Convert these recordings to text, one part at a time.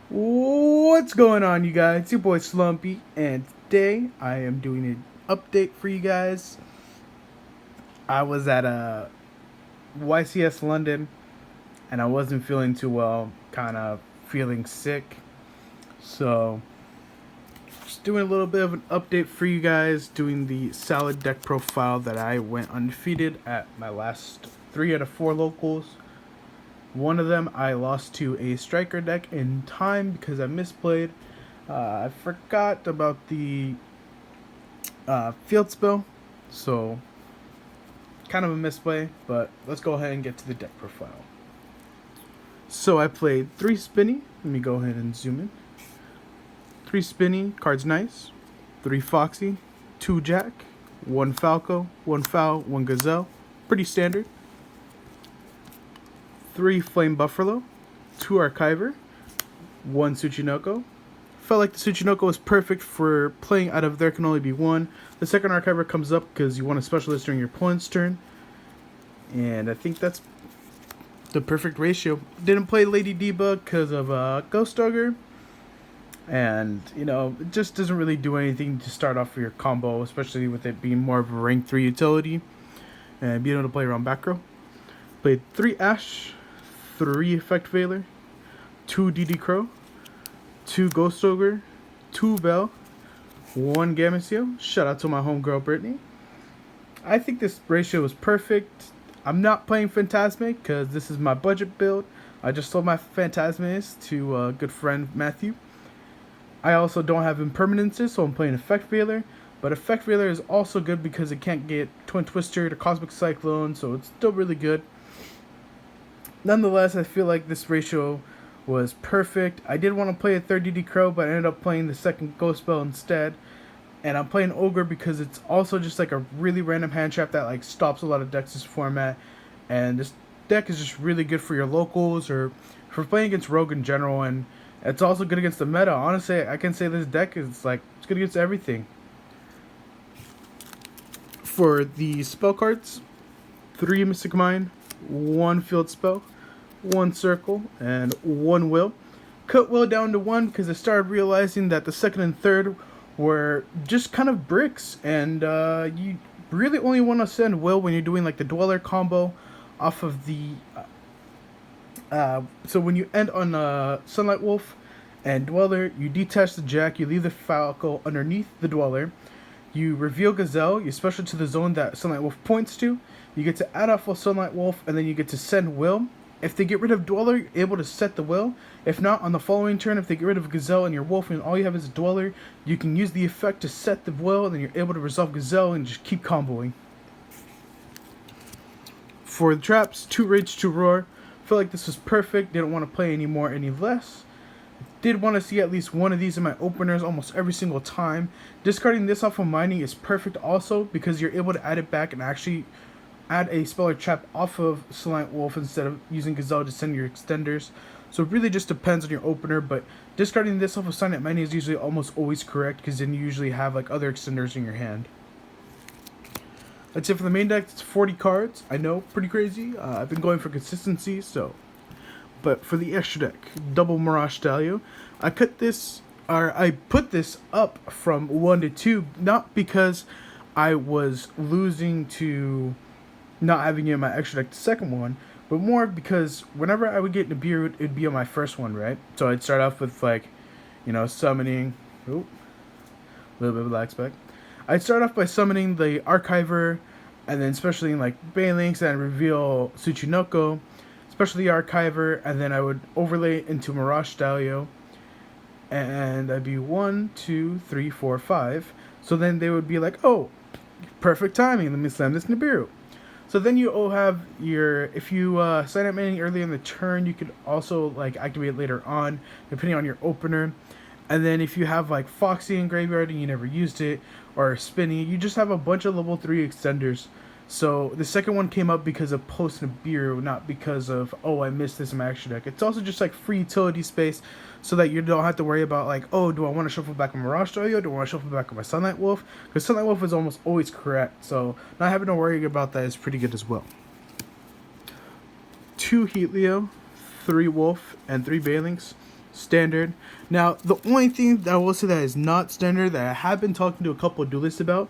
What's going on, you guys? It's your boy Slumpy, and today I am doing an update for you guys. I was at YCS London, and I wasn't feeling too well, kind of feeling sick. So, just doing a little bit of an update for you guys, doing the salad deck profile that I went undefeated at my last 3 out of 4 locals. One of them I lost to a striker deck in time because I misplayed. I forgot about the field spell, so kind of a misplay, but let's go ahead and get to the deck profile. So I played 3 Spinny. Let me go ahead and zoom in. 3 Spinny, cards nice. 3 Foxy, 2 Jack, 1 Falco, 1 Fowl, 1 Gazelle. Pretty standard. 3 Flame Buffalo, 2 Archiver, 1 Tsuchinoko. Felt like the Tsuchinoko was perfect for playing out of there can only be one. The second Archiver comes up because you want a specialist during your opponent's turn. And I think that's the perfect ratio. Didn't play Lady Diva because of Ghost Ogre. And, it just doesn't really do anything to start off your combo, especially with it being more of a rank 3 utility. And being able to play around back row. Played 3 Ash, 3 Effect Veiler, 2 DD Crow, 2 Ghost Ogre, 2 Bell, 1 Gameciel. Shout out to my homegirl Brittany. I think this ratio is perfect. I'm not playing Phantasmic because this is my budget build. I just sold my Phantasmic to a good friend Matthew. I also don't have Impermanences, so I'm playing Effect Veiler. But Effect Veiler is also good because it can't get Twin Twister to Cosmic Cyclone, so it's still really good. Nonetheless, I feel like this ratio was perfect. I did want to play a third DD Crow, but I ended up playing the second Ghost Spell instead. And I'm playing Ogre because it's also just like a really random hand trap that like stops a lot of decks this format. And this deck is just really good for your locals or for playing against Rogue in general. And it's also good against the meta. Honestly, I can say this deck is like, it's good against everything. For the spell cards, 3 Mystic Mine, 1 Field Spell, 1 Circle, and 1 Will. Cut Will down to 1 because I started realizing that the second and third were just kind of bricks, and you really only want to send Will when you're doing like the Dweller combo off of the so when you end on Sunlight Wolf and Dweller, you detach the Jack, you leave the Falco underneath the Dweller, you reveal Gazelle, you special to the zone that Sunlight Wolf points to, you get to add off a Sunlight Wolf, and then you get to send Will. If they get rid of Dweller, you're able to set the Will. If not, on the following turn, if they get rid of Gazelle and your Wolf and all you have is a Dweller, you can use the effect to set the Will, and then you're able to resolve Gazelle and just keep comboing. For the traps, 2 Rage, 2 Roar. Feel like this was perfect. Didn't want to play any more, any less. Did want to see at least one of these in my openers almost every single time. Discarding this off of mining is perfect also because you're able to add it back and actually add a spell or trap off of Sunlight Wolf instead of using Gazelle to send your extenders. So it really just depends on your opener, but discarding this off of Sunlight Mining is usually almost always correct because then you usually have like other extenders in your hand. That's it for the main deck. It's 40 cards. I know, pretty crazy. I've been going for consistency, so. But for the extra deck, double Mirage Stallion, I put this up from 1 to 2, not because I was losing to not having it in my extra deck, the second one, but more because whenever I would get Nibiru, it'd be on my first one, right? So I'd start off with like, summoning. Oh, a little bit of lag spec. I'd start off by summoning the Archiver, and then especially in like Banelinks, and I'd reveal Tsuchinoko, especially the Archiver, and then I would overlay it into Mirage Stallion, and I'd be 1, 2, 3, 4, 5. So then they would be like, oh, perfect timing, let me slam this Nibiru. So then you all have your, if you sign up mining early in the turn, you could also like activate it later on, depending on your opener. And then if you have like Foxy in Graveyard and you never used it, or Spinny, you just have a bunch of level 3 extenders. So the second one came up because of post Nibiru, not because of, oh, I missed this in my extra deck. It's also just like free utility space so that you don't have to worry about like, oh, do I want to shuffle back my Mirage Stallion? Do I want to shuffle back my Sunlight Wolf? Because Sunlight Wolf is almost always correct. So not having to worry about that is pretty good as well. 2 Heatleo, 3 Wolf, and 3 Banelinks. standard. Now, the only thing that I will say that is not standard that I have been talking to a couple of duelists about,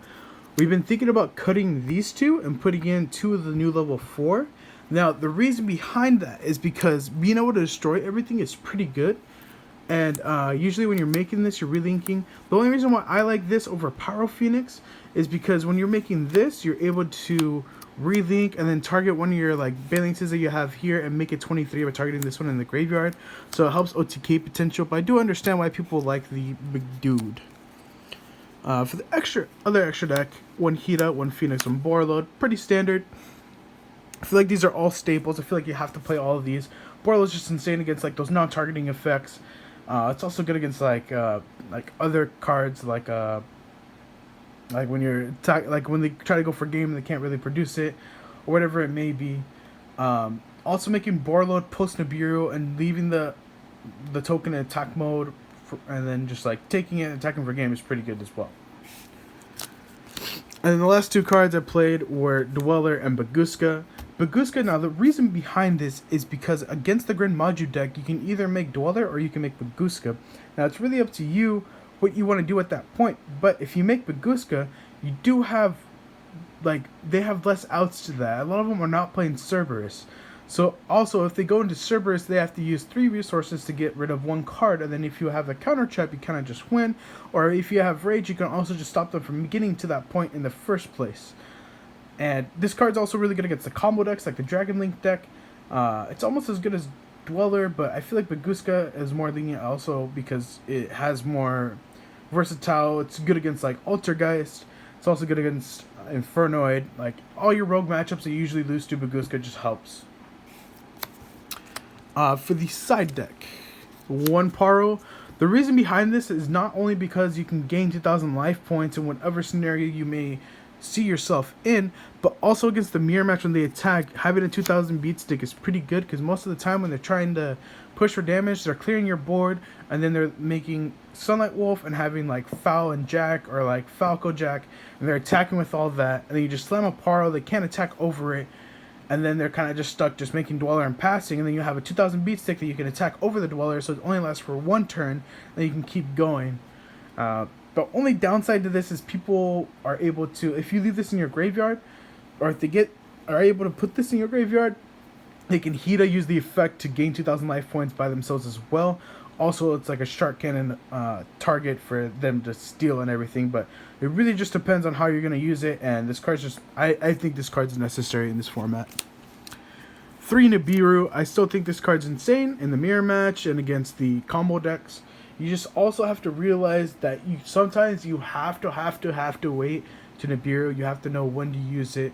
we've been thinking about cutting these two and putting in 2 of the new level 4. Now, the reason behind that is because being able to destroy everything is pretty good. And usually when you're making this, you're relinking. The only reason why I like this over Pyro Phoenix is because when you're making this, you're able to relink and then target one of your like balances that you have here and make it 23 by targeting this one in the graveyard. So it helps OTK potential, but I do understand why people like the big dude. For the other extra deck, 1 Hida, 1 Phoenix, 1 Borload, pretty standard. I feel like these are all staples. I feel like you have to play all of these. Borload's just insane against like those non-targeting effects. It's also good against like other cards like when you're when they try to go for game and they can't really produce it or whatever it may be. Also making Borload post Nibiru and leaving the token in attack mode and then just like taking it and attacking for game is pretty good as well. And then the last 2 cards I played were Dweller and Baguska. Baguska, now the reason behind this is because against the Grand Maju deck, you can either make Dweller or you can make Baguska. Now it's really up to you what you want to do at that point, but if you make Baguska, you do have, they have less outs to that. A lot of them are not playing Cerberus. So also, if they go into Cerberus, they have to use 3 resources to get rid of 1 card, and then if you have the counter trap, you kind of just win. Or if you have Rage, you can also just stop them from getting to that point in the first place. And this card's also really good against the combo decks, like the Dragon Link deck. It's almost as good as Dweller, but I feel like Baguska is more lenient also because it has more versatile. It's good against like Altergeist. It's also good against Infernoid. Like all your rogue matchups that you usually lose to, Baguska just helps. For the side deck, 1 Paro. The reason behind this is not only because you can gain 2,000 life points in whatever scenario you may see yourself in, but also against the mirror match when they attack, having a 2,000 beat stick is pretty good because most of the time when they're trying to push for damage, they're clearing your board and then they're making Sunlight Wolf and having like Foul and Jack or like Falco Jack, and they're attacking with all that, and then you just slam a Paro, they can't attack over it, and then they're kind of just stuck just making Dweller and passing, and then you have a 2,000 beat stick that you can attack over the Dweller, so it only lasts for 1 turn, then you can keep going. The only downside to this is people are able to, if you leave this in your graveyard, or if they are able to put this in your graveyard, they can Hida use the effect to gain 2,000 life points by themselves as well. Also, it's like a shark cannon target for them to steal and everything, but it really just depends on how you're going to use it, and this card's just, I think this card's necessary in this format. 3 Nibiru, I still think this card's insane in the mirror match and against the combo decks. You just also have to realize that sometimes you have to wait to Nibiru. You have to know when to use it.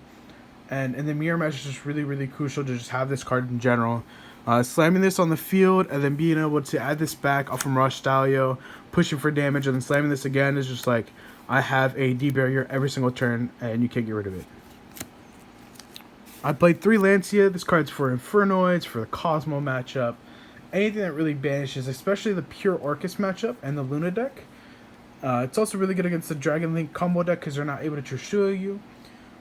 And in the mirror match is just really, really crucial to just have this card in general. Slamming this on the field and then being able to add this back off from Rush Stalio, pushing for damage, and then slamming this again is just like, I have a D barrier every single turn and you can't get rid of it. I played 3 Lancia. This card's for Infernoids, for the Cosmo matchup. Anything that really banishes, especially the pure Orcus matchup and the Luna deck. It's also really good against the Dragon Link combo deck because they're not able to Trishula you.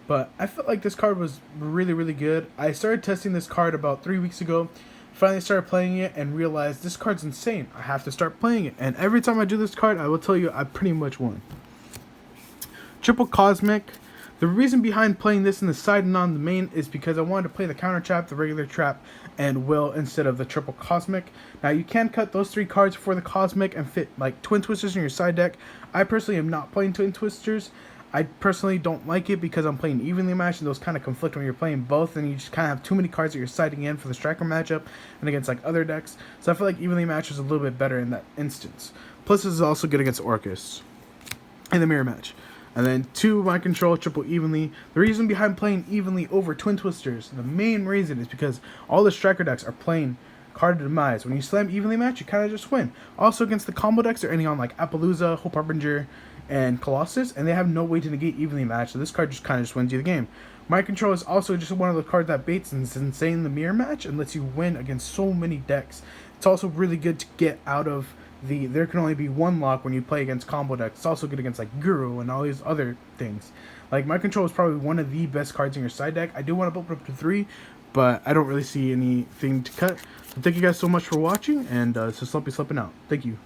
But I felt like this card was really, really good. I started testing this card about 3 weeks ago. Finally started playing it and realized this card's insane. I have to start playing it. And every time I do this card, I will tell you I pretty much won. Triple Cosmic. The reason behind playing this in the side and not in the main is because I wanted to play the counter trap, the regular trap, and Will instead of the Triple Cosmic. Now you can cut those 3 cards for the Cosmic and fit like Twin Twisters in your side deck. I personally am not playing Twin Twisters. I personally don't like it because I'm playing evenly matched and those kind of conflict when you're playing both, and you just kind of have too many cards that you're siding in for the striker matchup and against like other decks. So I feel like evenly matched is a little bit better in that instance. Plus this is also good against Orcus in the mirror match. And then 2 Mind Control, triple evenly. The reason behind playing evenly over Twin Twisters, the main reason is because all the striker decks are playing Card of Demise. When you slam evenly match, you kind of just win. Also against the combo decks, they're ending on like Appaloosa, Hope Harbinger, and Colossus, and they have no way to negate evenly match, so this card just kind of just wins you the game. Mind Control is also just one of the cards that baits and is insane in the mirror match and lets you win against so many decks. It's also really good to get out of there can only be 1 lock when you play against combo decks. It's also good against like Guru and all these other things. Like Mind Control is probably one of the best cards in your side deck. I do want to bump it up to 3, but I don't really see anything to cut. So thank you guys so much for watching, and this is Slumpy Slumping out. Thank you.